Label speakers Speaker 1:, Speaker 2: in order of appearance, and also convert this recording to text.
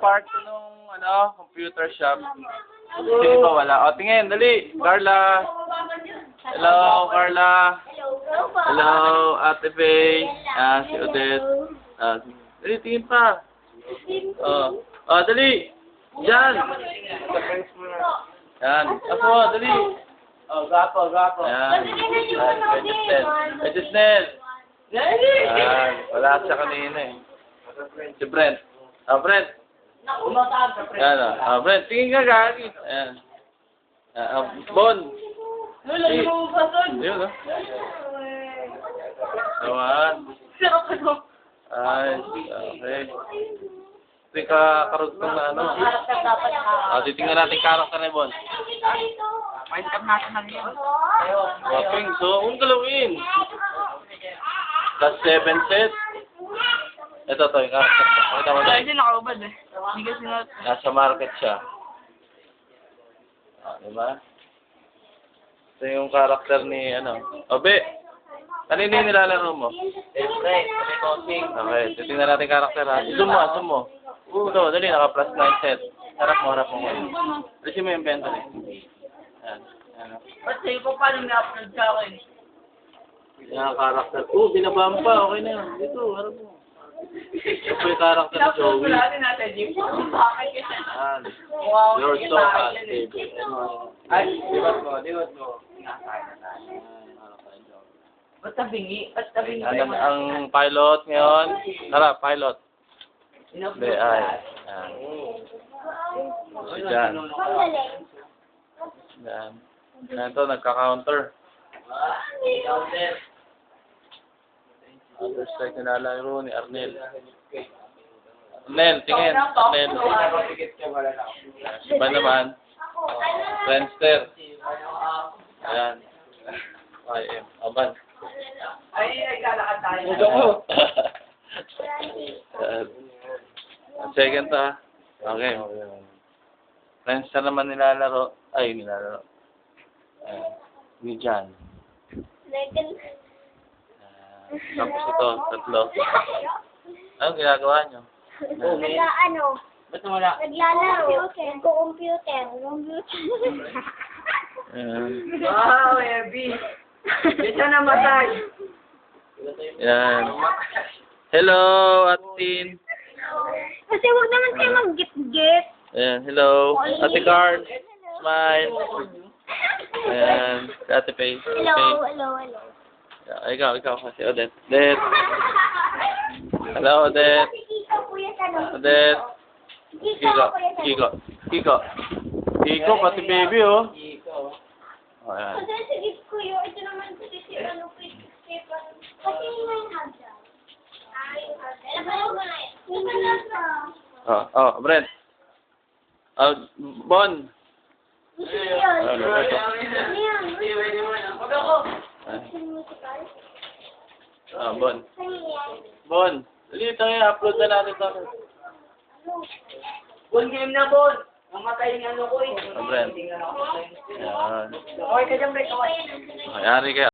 Speaker 1: part nung, computer shop. Sino pa wala? O, tingin, dali. Carla. Hello, Carla. Hello, Ate Faye. Si Odette. Dali, tingin pa. Dali. Diyan. Yan. Ako, dali.
Speaker 2: Gapo.
Speaker 1: Yan. Medyo Snell. Yan. Wala siya kanina eh. Si Brent. Brent. Yan Brent, tingin ka gagi. Ayan. Bon. Yun Awan. Ay, okay. Ito yung kakarugtong na titingnan natin karakter ni Bon.
Speaker 2: Point up natin lang yun.
Speaker 1: Waping, so, kung galawin. Plus 7 set. Ito yung karakter. Pakita mo na.
Speaker 2: Hindi nakaubad eh. Hindi kasi
Speaker 1: Nasa market siya. Diba? Ito yung karakter ni, Obe! Kanina yung nilalaro mo? Okay, titingnan natin karakter ha. Zoom mo. Ito, dali, naka plus 9 set. Harap mo. Alisin mo yung inventory. Yan.
Speaker 2: Ba't sa'yo ko paano na-upload sa akin?
Speaker 1: Yan, karakter. Binabaan pa. Okay na yan. Dito, harap mo. Ito yung karakter ni Joey.
Speaker 2: natin, Jim. Bakit kasi?
Speaker 1: Yan. Your so fast, baby.
Speaker 2: Ay, diwat mo. Ba't tabingi?
Speaker 1: Ang pilot ngayon. Tara, pilot. Hindi, ay. Yan. Yan. Yan. Ito, nagka-counter. Other strike na lalaro ni Arnel. Arnel, tingin. Arnel. Iba naman. Friendster. Ayan. YM. Aban.
Speaker 2: Ay, naglalakad tayo.
Speaker 1: Second to ha. Okay. Friendster naman nilalaro. Ni Jan. Tapos ito, tatlo. Anong ginagawa nyo?
Speaker 2: Ba't wala?
Speaker 3: Naglalaro. Nagko-computer.
Speaker 2: Wow, Ebi. Isa namatay.
Speaker 1: Yan. Hello, Atin.
Speaker 3: Kasi huwag naman kayo mag-git-git.
Speaker 1: Ayan, hello. Ate Card. Smile. Ayan, Ate Faye.
Speaker 3: Hello.
Speaker 1: Ikaw kasi Odette. Odette. Hello, Odette. Odette. Kiko, pati baby, oh. Ayan.
Speaker 3: Kasi si gift ko yun. Ito naman si kasi yung hagda.
Speaker 1: Brent. Bon. Bon. Bon. Dali, upload na natin ito.
Speaker 2: Bon, game na, Bon. Mamatay yung ko eh.
Speaker 1: Brent. Ayan.
Speaker 2: Okay ka dyan, Brent.
Speaker 1: Ayari ka.